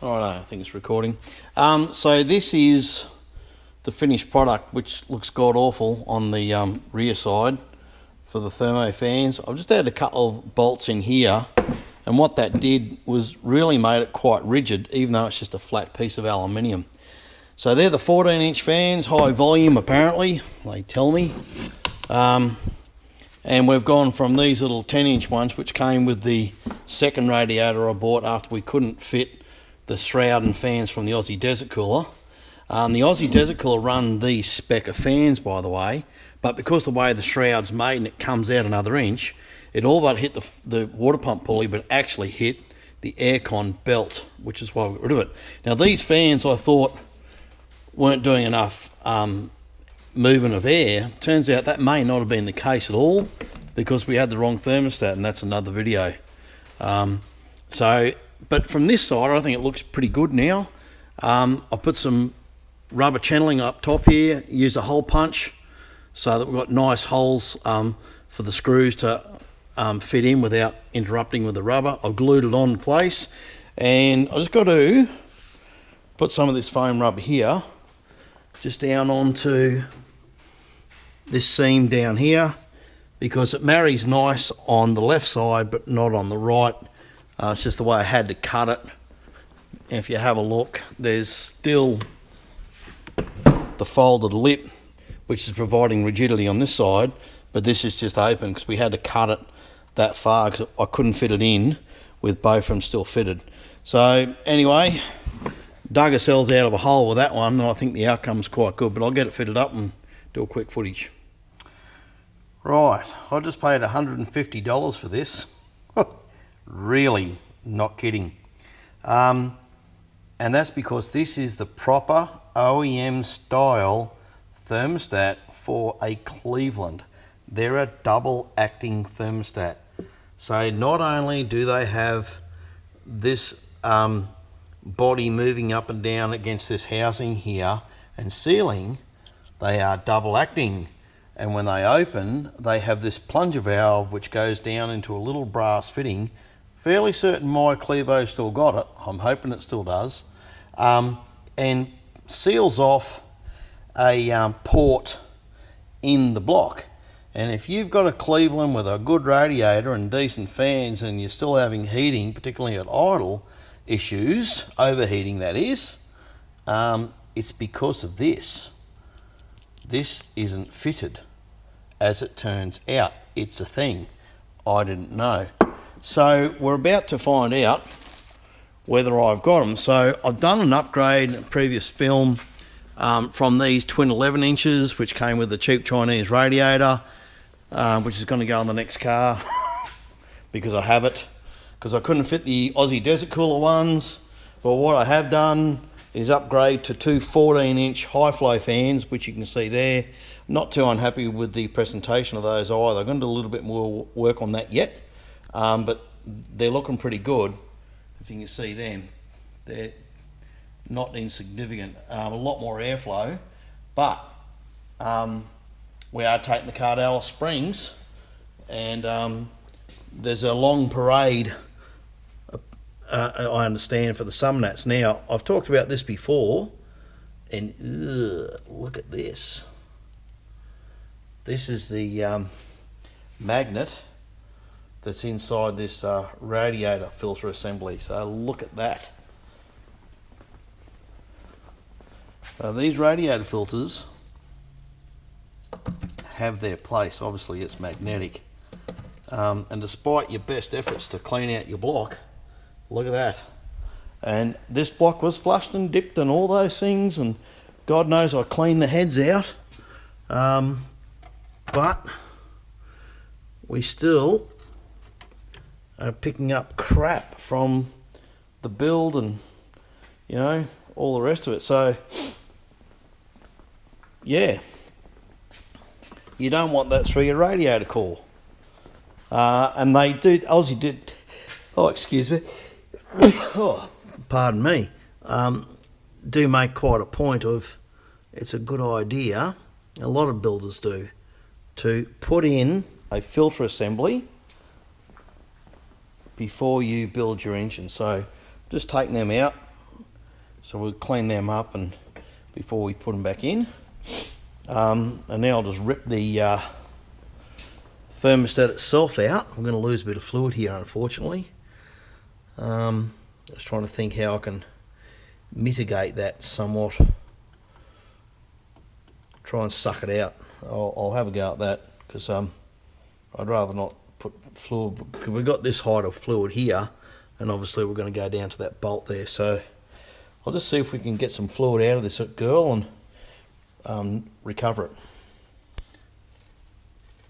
I think it's recording. So this is the finished product, which looks god awful on the rear side for the thermo fans. I've just added a couple of bolts in here, and what that did was really made it quite rigid, even though it's just a flat piece of aluminium. So they're the 14-inch fans, high volume apparently, they tell me. And we've gone from these little 10-inch ones, which came with the second radiator I bought after we couldn't fit the shroud and fans from the Aussie Desert Cooler. The Aussie Desert Cooler run these spec of fans, by the way, but because the way the shroud's made and it comes out another inch, it all but hit the water pump pulley, but actually hit the aircon belt, which is why we got rid of it. Now these fans, I thought, weren't doing enough movement of air. Turns out that may not have been the case at all, because we had the wrong thermostat, and that's another video. But from this side, I think it looks pretty good now. I put some rubber channeling up top here, used a hole punch so that we've got nice holes for the screws to fit in without interrupting with the rubber. I've glued it on in place, and I just got to put some of this foam rubber here just down onto this seam down here, because it marries nice on the left side but not on the right. It's just the way I had to cut it. If you have a look, there's still the folded lip, which is providing rigidity on this side, but this is just open because we had to cut it that far because I couldn't fit it in with both of them still fitted. So anyway, dug ourselves out of a hole with that one, and I think the outcome's quite good, but I'll get it fitted up and do a quick footage. Right, I just paid $150 for this. Really, not kidding. And that's because this is the proper OEM style thermostat for a Cleveland. They're a double acting thermostat. So not only do they have this body moving up and down against this housing here and ceiling, they are double acting. And when they open, they have this plunger valve which goes down into a little brass fitting. Fairly certain my Clevo still got it. I'm hoping it still does. And seals off a port in the block. And if you've got a Cleveland with a good radiator and decent fans, and you're still having heating, particularly at idle issues, overheating that is, it's because of this. This isn't fitted, as it turns out. It's a thing. I didn't know. So we're about to find out whether I've got them. So I've done an upgrade in a previous film from these twin 11 inches, which came with the cheap Chinese radiator, which is going to go on the next car because I have it, because I couldn't fit the Aussie Desert Cooler ones. But what I have done is upgrade to two 14-inch high flow fans, which you can see there. Not too unhappy with the presentation of those either. I'm going to do a little bit more work on that yet, but they're looking pretty good. If you can see them, they're not insignificant. A lot more airflow, but we are taking the car to Alice Springs, and there's a long parade, I understand, for the Sumnats. Now, I've talked about this before, and look at this. This is the magnet that's inside this radiator filter assembly. So look at that. These radiator filters have their place. Obviously it's magnetic, and despite your best efforts to clean out your block, look at that. And this block was flushed and dipped and all those things, and God knows I cleaned the heads out, but we still are picking up crap from the build and, you know, all the rest of it. So yeah, you don't want that through your radiator core. And they do, Aussie did, oh excuse me, oh pardon me, do make quite a point of, it's a good idea, a lot of builders do, to put in a filter assembly before you build your engine. So just taking them out, So we'll clean them up and before we put them back in. And now I'll just rip the thermostat itself out. I'm going to lose a bit of fluid here, unfortunately. Just trying to think how I can mitigate that somewhat. Try and suck it out. I'll have a go at that because I'd rather not put fluid. We've got this height of fluid here, and obviously we're going to go down to that bolt there. So I'll just see if we can get some fluid out of this girl and recover it.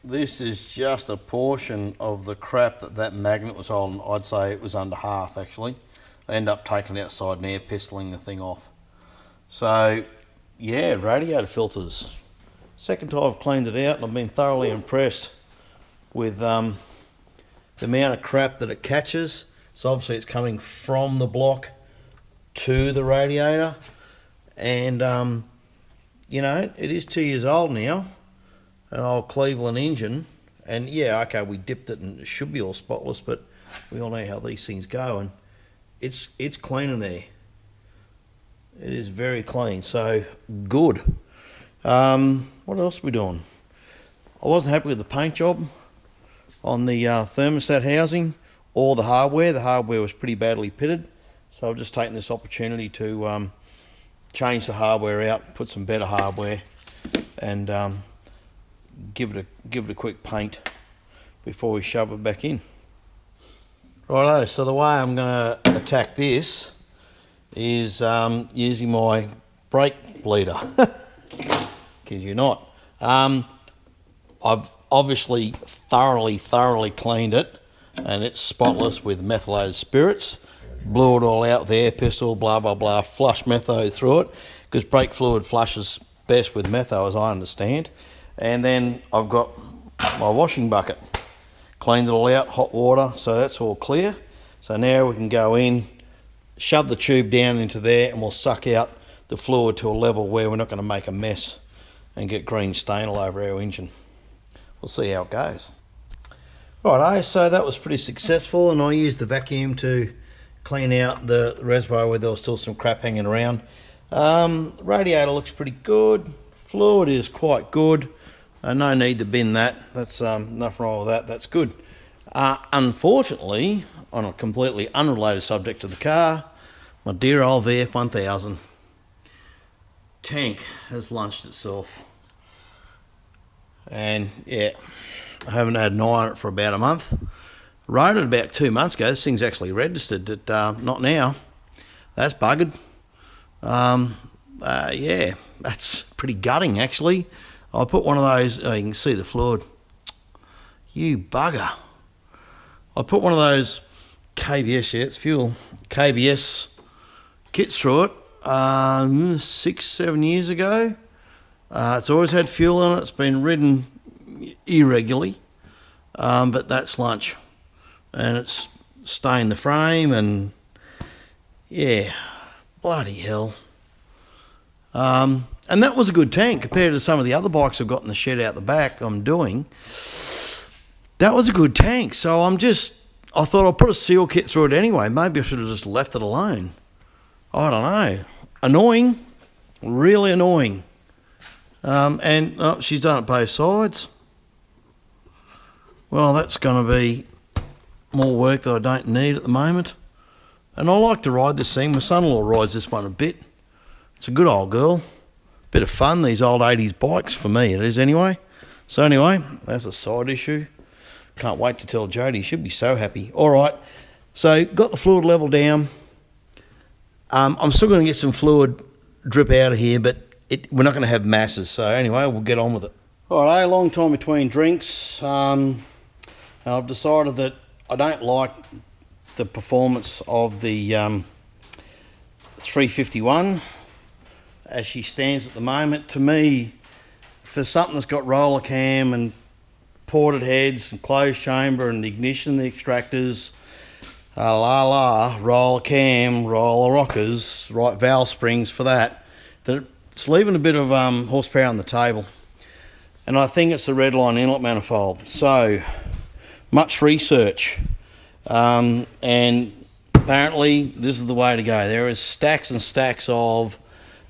This is just a portion of the crap that magnet was holding. I'd say it was under half actually. I end up taking it outside and air pistoling the thing off. So yeah, radiator filters. Second time I've cleaned it out and I've been thoroughly impressed with the amount of crap that it catches. So obviously it's coming from the block to the radiator, and you know, it is 2 years old now, an old Cleveland engine, and yeah, okay, we dipped it and it should be all spotless, but we all know how these things go, and it's clean in there. It is very clean, so good. What else are we doing? I wasn't happy with the paint job on the thermostat housing or the hardware. The hardware was pretty badly pitted, so I've just taken this opportunity to change the hardware out, put some better hardware, and give it a quick paint before we shove it back in. Righto, so the way I'm going to attack this is using my brake bleeder. Kid you not. I've obviously thoroughly cleaned it, and it's spotless with methylated spirits. Blew it all out there, pistol, blah blah blah, flush metho through it, because brake fluid flushes best with metho, as I understand. And then I've got my washing bucket, cleaned it all out, hot water, so that's all clear. So now we can go in, shove the tube down into there, and we'll suck out the fluid to a level where we're not going to make a mess and get green stain all over our engine. We'll see how it goes. Righto, so that was pretty successful, and I used the vacuum to clean out the reservoir where there was still some crap hanging around. Radiator looks pretty good. Fluid is quite good. No need to bin that. That's nothing wrong with that. That's good. Unfortunately, on a completely unrelated subject to the car, my dear old VF1000 tank has launched itself. And yeah, I haven't had an eye on it for about a month. Rode it about 2 months ago. This thing's actually registered, not now. That's buggered. Yeah, that's pretty gutting actually. I put one of those, you can see the fluid. You bugger. I put one of those KBS, yeah, it's fuel, KBS kits through it 6-7 years ago. It's always had fuel in it. It's been ridden irregularly, but that's lunch, and it's stained the frame, and yeah, bloody hell. And that was a good tank compared to some of the other bikes I've got in the shed out the back I'm doing. That was a good tank, so I thought I'll put a seal kit through it anyway. Maybe I should have just left it alone. I don't know. Annoying, really annoying. And oh, she's done it both sides. Well, that's going to be more work that I don't need at the moment. And I like to ride this thing. My son-in-law rides this one a bit. It's a good old girl. Bit of fun, these old 80s bikes, for me it is anyway. So anyway, that's a side issue. Can't wait to tell Jody. She'll be so happy. All right, so got the fluid level down. I'm still going to get some fluid drip out of here, but we're not going to have masses. So anyway, we'll get on with it. All right, a long time between drinks. And I've decided that I don't like the performance of the 351 as she stands at the moment. To me, for something that's got roller cam and ported heads and closed chamber and the ignition, the extractors, roller cam, roller rockers, right valve springs for that it's leaving a bit of horsepower on the table. And I think it's the red line inlet manifold. So much research and apparently this is the way to go. There is stacks and stacks of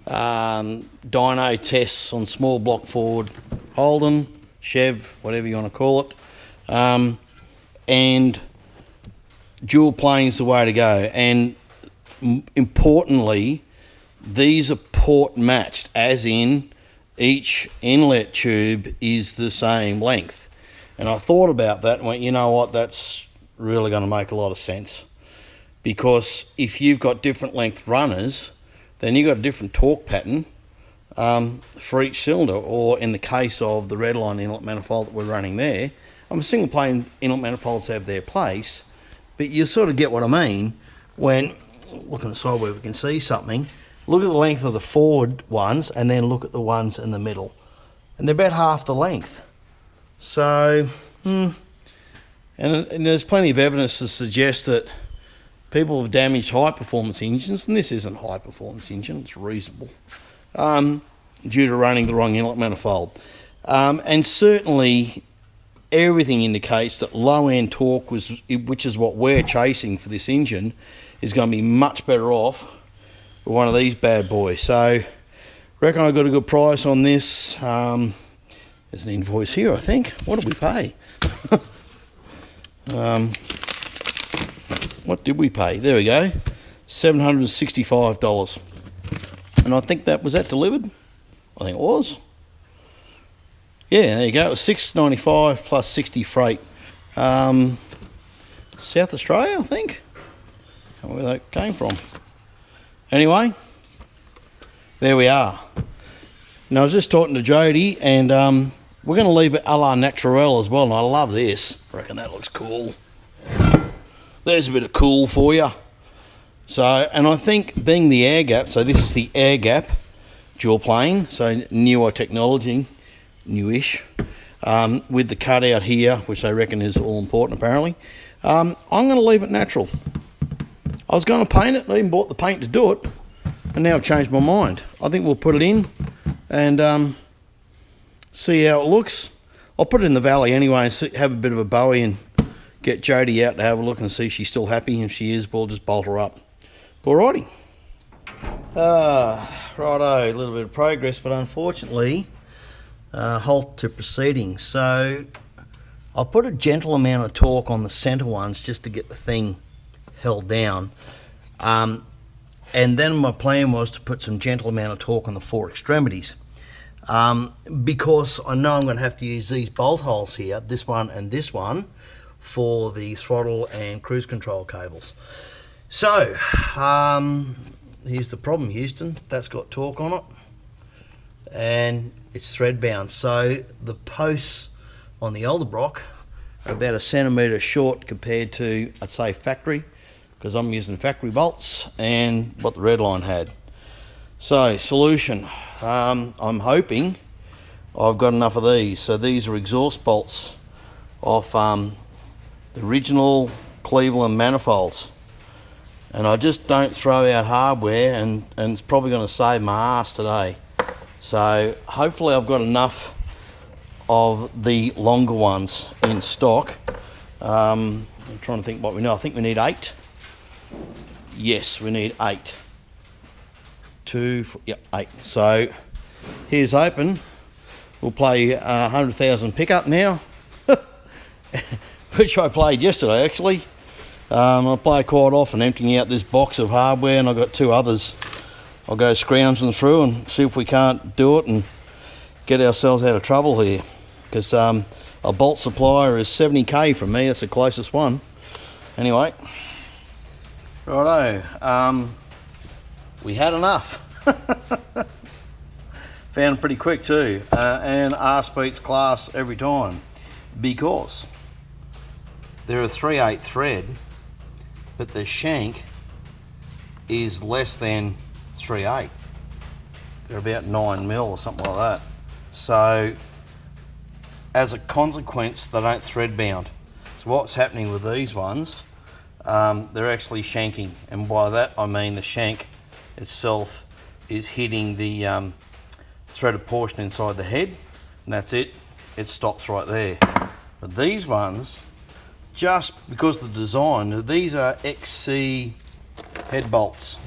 dyno tests on small block Ford, Holden, Chev, whatever you want to call it, and dual plane's the way to go. And importantly, these are port matched, as in each inlet tube is the same length. And I thought about that and went, you know what, that's really going to make a lot of sense, because if you've got different length runners, then you've got a different torque pattern for each cylinder. Or in the case of the Redline inlet manifold that we're running there, single plane inlet manifolds have their place, but you sort of get what I mean when looking at the side where we can see something. Look at the length of the forward ones and then look at the ones in the middle, and they're about half the length. So and there's plenty of evidence to suggest that people have damaged high performance engines, and this isn't a high performance engine, it's reasonable, due to running the wrong inlet manifold. And certainly everything indicates that low end torque, which is what we're chasing for this engine, is going to be much better off with one of these bad boys. So reckon I got a good price on this. There's an invoice here, I think. What did we pay? What did we pay? There we go, $765. And I think that was that delivered. I think it was. Yeah, there you go. It was $695 plus 60 freight. South Australia, I think. I don't know where that came from. Anyway, there we are. Now I was just talking to Jody, and we're going to leave it a la naturel as well. And I love this. I reckon that looks cool. There's a bit of cool for you. So, and I think being the air gap, so this is the air gap dual plane, so newer technology, newish, with the cutout here, which they reckon is all important apparently. I'm going to leave it natural. I was going to paint it, I even bought the paint to do it, and now I've changed my mind. I think we'll put it in and see how it looks. I'll put it in the valley anyway and have a bit of a Bowie and get Jody out to have a look and see if she's still happy. If she is, we'll just bolt her up. Alrighty. Righto, a little bit of progress, but unfortunately, halt to proceedings. So I'll put a gentle amount of torque on the centre ones just to get the thing held down. And then my plan was to put some gentle amount of torque on the four extremities. Because I know I'm going to have to use these bolt holes here, this one and this one, for the throttle and cruise control cables. So here's the problem, Houston. That's got torque on it and it's thread bound. So the posts on the older Brock are about 1 centimetre short compared to, I'd say, factory, because I'm using factory bolts and what the Redline had. So solution, I'm hoping I've got enough of these. So these are exhaust bolts off the original Cleveland manifolds, and I just don't throw out hardware, and it's probably going to save my ass today. So hopefully I've got enough of the longer ones in stock. I'm trying to think what we know. I think we need 8. Yes, we need 8. 8. So here's hoping. We'll play 100,000 pickup now, which I played yesterday actually. I play quite often, emptying out this box of hardware, and I've got 2 others. I'll go scrounging through and see if we can't do it and get ourselves out of trouble here, because a bolt supplier is 70k from me. That's the closest one. Anyway, righto, we had enough. Found it pretty quick too, and arse beats class every time, because they're a 3/8 thread, but the shank is less than 3/8. They're about 9mm or something like that. So as a consequence, they don't thread bound. So what's happening with these ones, they're actually shanking, and by that I mean the shank itself is hitting the threaded portion inside the head, and that's it. It stops right there. But these ones, just because of the design, these are XC head bolts,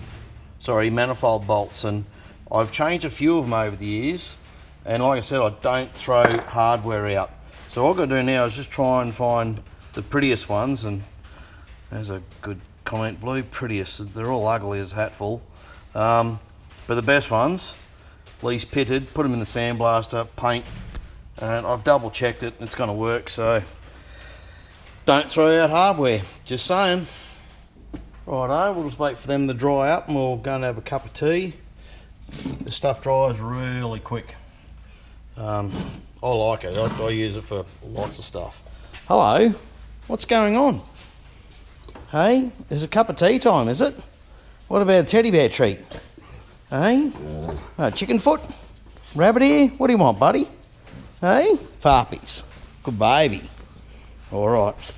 sorry, manifold bolts, and I've changed a few of them over the years, and like I said, I don't throw hardware out. So what I've got to do now is just try and find the prettiest ones, and there's a good comment, Blue, prettiest. They're all ugly as hatful, but the best ones, least pitted, put them in the sandblaster, paint, and I've double checked it, it's going to work, so don't throw out hardware, just saying. Righto, we'll just wait for them to dry up and we'll go and have a cup of tea. This stuff dries really quick. I like it, I use it for lots of stuff. Hello, what's going on? Hey, there's a cup of tea time, is it? What about a teddy bear treat? Hey? Chicken foot? Rabbit ear? What do you want, buddy? Hey? Puppies. Good baby. Alright,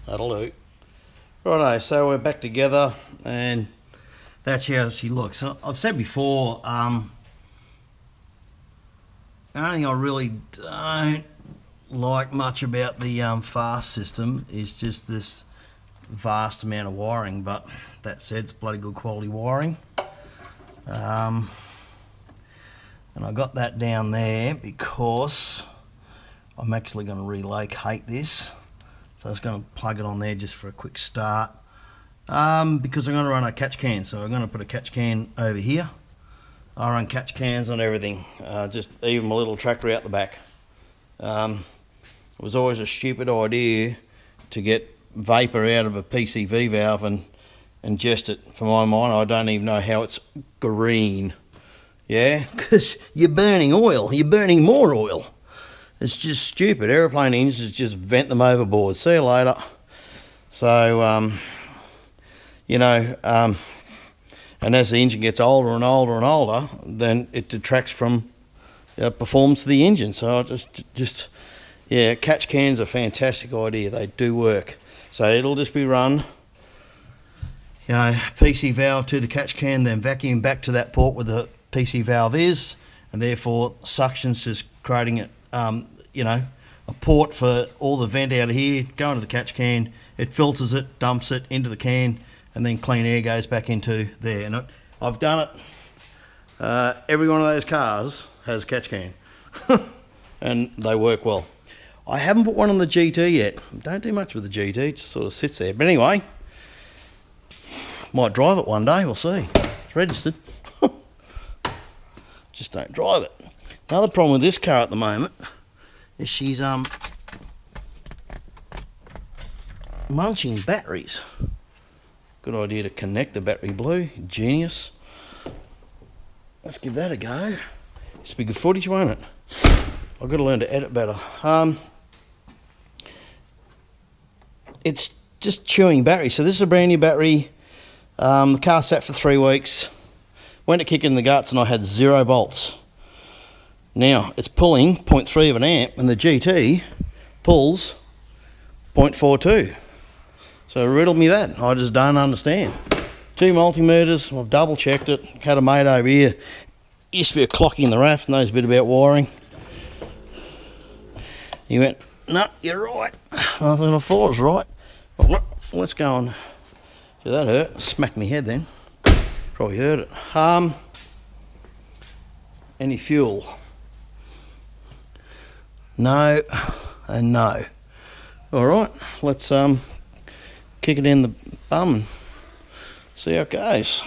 that'll do. Righto, so we're back together and that's how she looks. I've said before, the only thing I really don't like much about the fast system is just this vast amount of wiring, but that said, it's bloody good quality wiring. And I got that down there because I'm actually going to relocate this. So I was going to plug it on there just for a quick start, because I'm going to run a catch can. So I'm going to put a catch can over here. I run catch cans on everything, just even my little tractor out the back. It was always a stupid idea to get vapour out of a PCV valve and ingest it. For my mind, I don't even know how it's green. Yeah, because you're burning oil, you're burning more oil. It's just stupid. Aeroplane engines just vent them overboard. See you later. So, you know, and as the engine gets older and older and older, then it detracts from performance of the engine. So I just, yeah, catch cans are a fantastic idea. They do work. So it'll just be run, you know, PC valve to the catch can, then vacuum back to that port where the PC valve is, and therefore suction's just creating it, you know, a port for all the vent out of here, going to the catch can, it filters it, dumps it into the can, and then clean air goes back into there. And I've done it. Every one of those cars has a catch can, and they work well. I haven't put one on the GT yet. Don't do much with the GT, it just sort of sits there. But anyway, might drive it one day, we'll see. It's registered. Just don't drive it. Another problem with this car at the moment is she's munching batteries. Good idea to connect the battery, Blue. Genius. Let's give that a go. It's be good footage, won't it? I've got to learn to edit better. It's just chewing battery. So this is a brand new battery. The car sat for 3 weeks. Went to kick it in the guts and I had 0 volts. Now it's pulling 0.3 of an amp and the GT pulls 0.42. So riddle me that. I just don't understand. 2 multimeters, I've double checked it. Had a mate over here, used to be a clocky in the RAF, knows a bit about wiring. He went, no, you're right. I thought it was right. Well, let's go on. So that hurt, smacked my head then. Probably heard it. Any fuel? No and no. All right, let's kick it in the bum and see how it goes.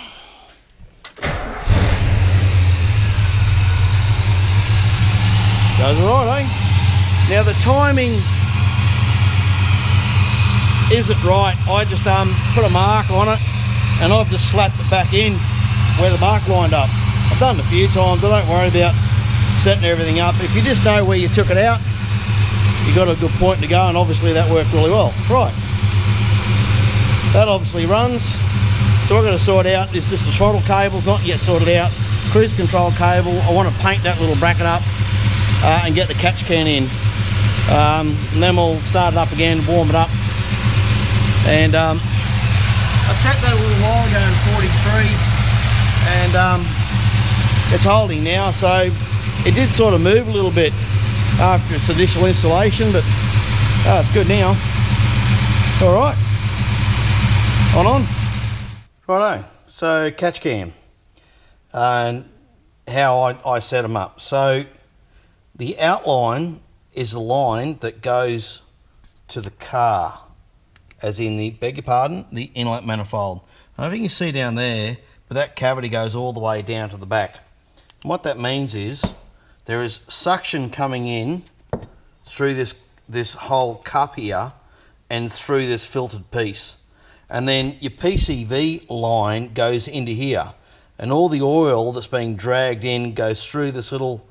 Goes all right, eh? Now the timing isn't right. I just put a mark on it and I've just slapped it back in where the mark lined up. I've done it a few times, I don't worry about setting everything up. If you just know where you took it out, you got a good point to go, and obviously that worked really well. Right, that obviously runs. So what I've got to sort out is just the throttle cable's not yet sorted out. Cruise control cable, I want to paint that little bracket up and get the catch can in. And then we'll start it up again, warm it up. And I set that a little while ago to 43 and it's holding now, so it did sort of move a little bit after its initial installation, but it's good now. All right, on. Righto, so catch cam and how I set them up. So the outline is the line that goes to the car, as in the, beg your pardon, the inlet manifold. I don't know if you can see down there, but that cavity goes all the way down to the back. And what that means is there is suction coming in through this whole cup here and through this filtered piece. And then your PCV line goes into here, and all the oil that's being dragged in goes through this little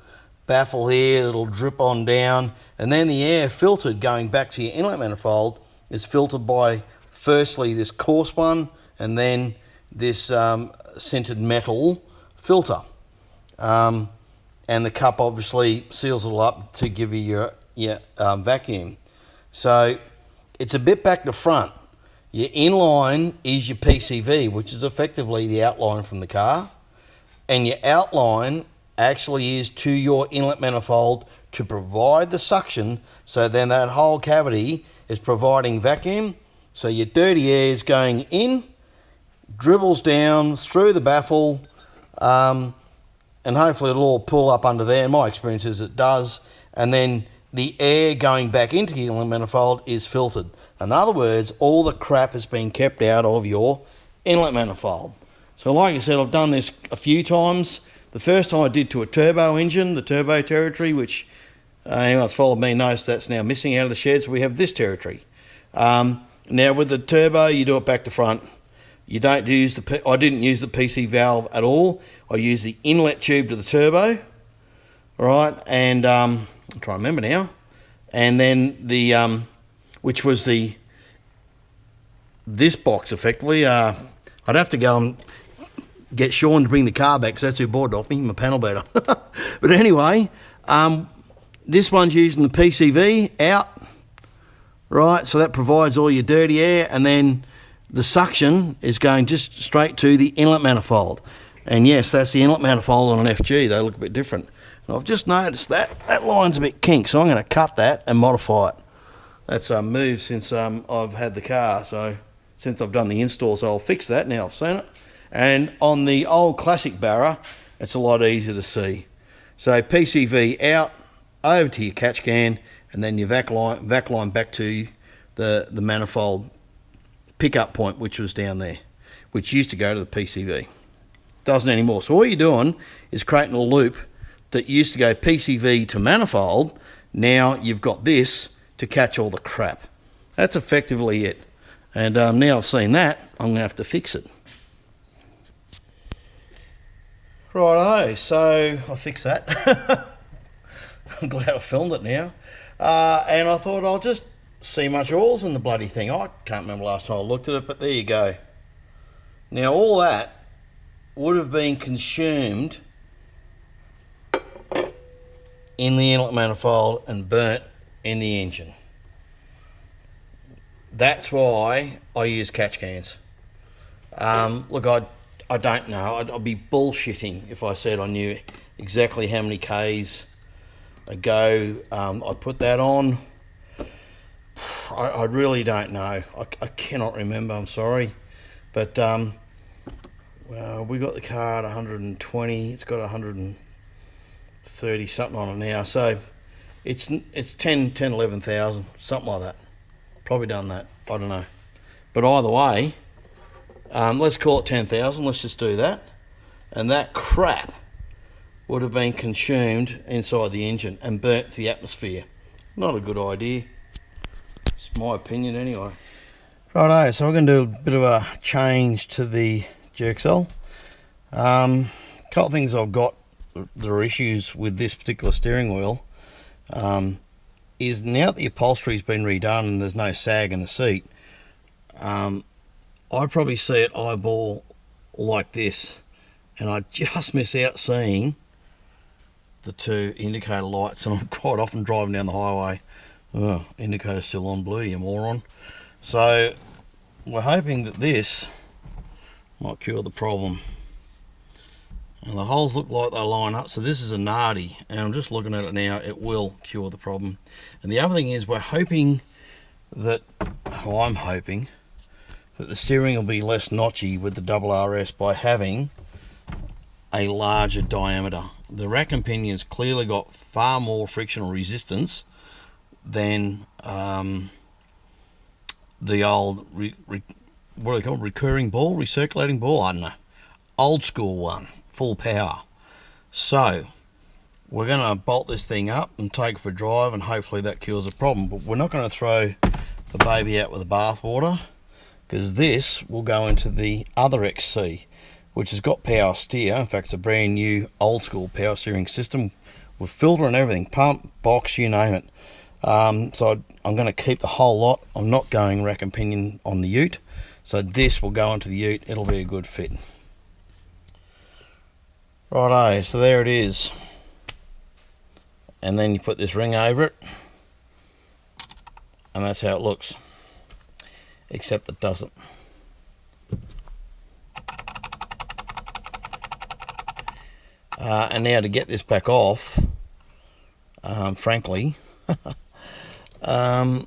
baffle here, it'll drip on down, and then the air filtered going back to your inlet manifold is filtered by firstly this coarse one and then this sintered metal filter. And the cup obviously seals it all up to give you your vacuum. So it's a bit back to front. Your inline is your PCV, which is effectively the outline from the car, and your outline actually is to your inlet manifold to provide the suction, so then that whole cavity is providing vacuum, so your dirty air is going in, dribbles down through the baffle, and hopefully it'll all pull up under there. My experience is it does, and then the air going back into the inlet manifold is filtered. In other words, all the crap has been kept out of your inlet manifold. So like I said, I've done this a few times. The first time I did to a turbo engine, the turbo territory, which anyone that's followed me knows that's now missing out of the shed, so we have this territory. Now with the turbo, you do it back to front. You don't use I didn't use the PC valve at all. I used the inlet tube to the turbo, right? And I'm trying to remember now. And then the which was this box effectively. I'd have to go and get Sean to bring the car back because that's who bought it off me, my panel beater. But anyway, this one's using the PCV out, right? So that provides all your dirty air, and then the suction is going just straight to the inlet manifold. And yes, that's the inlet manifold on an FG. They look a bit different. And I've just noticed that line's a bit kink, so I'm going to cut that and modify it. That's a move since I've had the car, so since I've done the install, so I'll fix that now I've seen it. And on the old classic Barra, it's a lot easier to see. So PCV out, over to your catch can, and then your vac line back to the manifold pickup point, which was down there, which used to go to the PCV. Doesn't anymore. So all you're doing is creating a loop that used to go PCV to manifold. Now you've got this to catch all the crap. That's effectively it. And now I've seen that, I'm going to have to fix it. Righto, so I fixed that. I'm glad I filmed it now. And I thought I'll just see much oil's in the bloody thing. I can't remember last time I looked at it, but there you go. Now all that would have been consumed in the inlet manifold and burnt in the engine. That's why I use catch cans. Look, I don't know. I'd be bullshitting if I said I knew exactly how many Ks ago I put that on. I really don't know. I cannot remember, I'm sorry. But well, we got the car at 120. It's got 130 something on it now. So it's 11,000, something like that. Probably done that. I don't know. But either way, let's call it 10,000. Let's just do that. And that crap would have been consumed inside the engine and burnt to the atmosphere. Not a good idea. It's my opinion anyway. Righto, so we're going to do a bit of a change to the GXL. A couple of things I've got that are issues with this particular steering wheel is now that the upholstery's been redone and there's no sag in the seat, I probably see it eyeball like this, and I just miss out seeing the two indicator lights, and I'm quite often driving down the highway. Oh, indicator's still on blue, you moron. So we're hoping that this might cure the problem. And the holes look like they line up, so this is a Nardi, and I'm just looking at it now, it will cure the problem. And the other thing is we're hoping that, I'm hoping that the steering will be less notchy with the double RS by having a larger diameter. The rack and pinion's clearly got far more frictional resistance than the old what do they call it? Recurring ball, recirculating ball, I don't know, old school one, full power. So we're going to bolt this thing up and take it for a drive, and hopefully that cures the problem. But we're not going to throw the baby out with the bathwater, because this will go into the other XC, which has got power steer. In fact, it's a brand new old school power steering system with filter and everything, pump, box, you name it. So I'm going to keep the whole lot. I'm not going rack and pinion on the ute, so this will go into the ute. It'll be a good fit. Righto, so there it is. And then you put this ring over it, and that's how it looks, except it doesn't. And now to get this back off, frankly, I'm going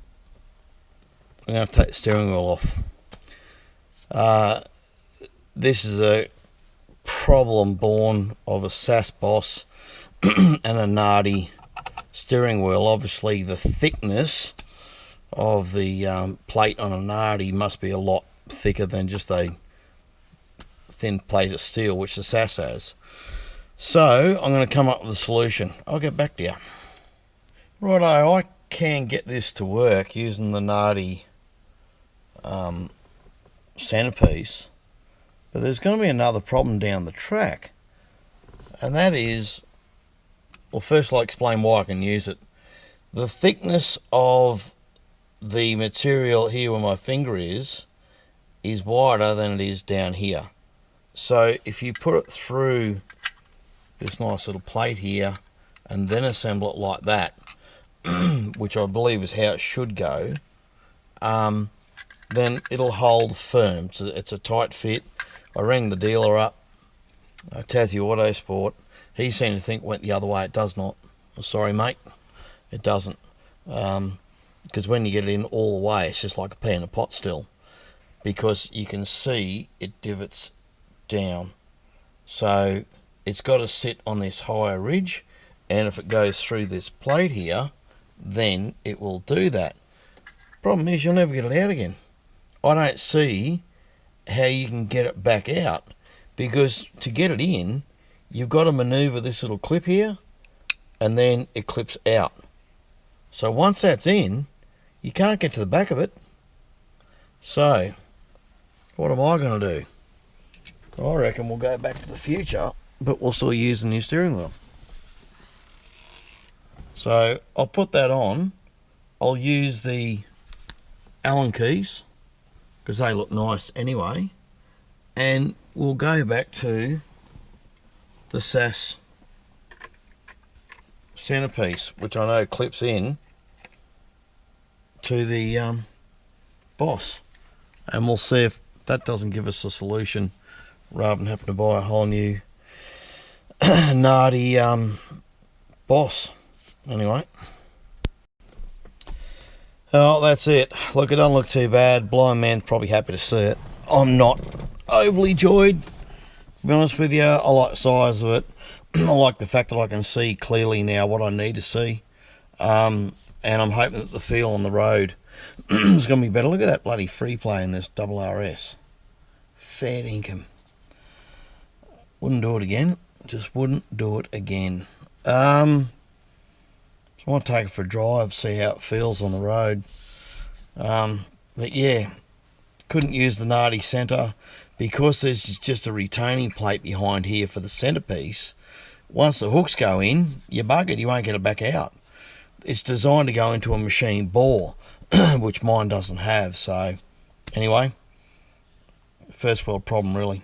to have to take the steering wheel off. This is a problem born of a SAS Boss and a Nardi steering wheel. Obviously the thickness of the plate on a Nardi must be a lot thicker than just a thin plate of steel, which the SAS has. So I'm going to come up with a solution. I'll get back to you. Righto, I can get this to work using the Nardi centerpiece, but there's going to be another problem down the track, and that is, well, first I'll explain why I can use it. The thickness of the material here where my finger is wider than it is down here. So if you put it through this nice little plate here and then assemble it like that, which I believe is how it should go, then it'll hold firm. So it's a tight fit. I rang the dealer up, Tassie Autosport. He seemed to think it went the other way. It does not. I'm sorry, mate. It doesn't. Because when you get it in all the way, it's just like a pea in a pot still. Because you can see it divots down. So it's got to sit on this higher ridge. And if it goes through this plate here, then it will do that. Problem is, you'll never get it out again. I don't see how you can get it back out, because to get it in, you've got to maneuver this little clip here, and then it clips out. So once that's in, you can't get to the back of it. So what am I going to do? I reckon we'll go back to the future, but we'll still use the new steering wheel. So I'll put that on. I'll use the Allen keys, because they look nice anyway, and we'll go back to the SAS centerpiece, which I know clips in to the Boss, and we'll see if that doesn't give us a solution rather than having to buy a whole new Nardi Boss. Anyway, oh, that's it. Look, it doesn't look too bad. Blind man's probably happy to see it. I'm not overly joyed, to be honest with you. I like the size of it. I like the fact that I can see clearly now what I need to see. And I'm hoping that the feel on the road is going to be better. Look at that bloody free play in this double RS. Fair dinkum. Wouldn't do it again. Just wouldn't do it again. So I want to take it for a drive, see how it feels on the road. But yeah, couldn't use the Nardi center because there's just a retaining plate behind here for the centerpiece. Once the hooks go in, you're buggered, you won't get it back out. It's designed to go into a machine bore, which mine doesn't have. So anyway, first world problem really.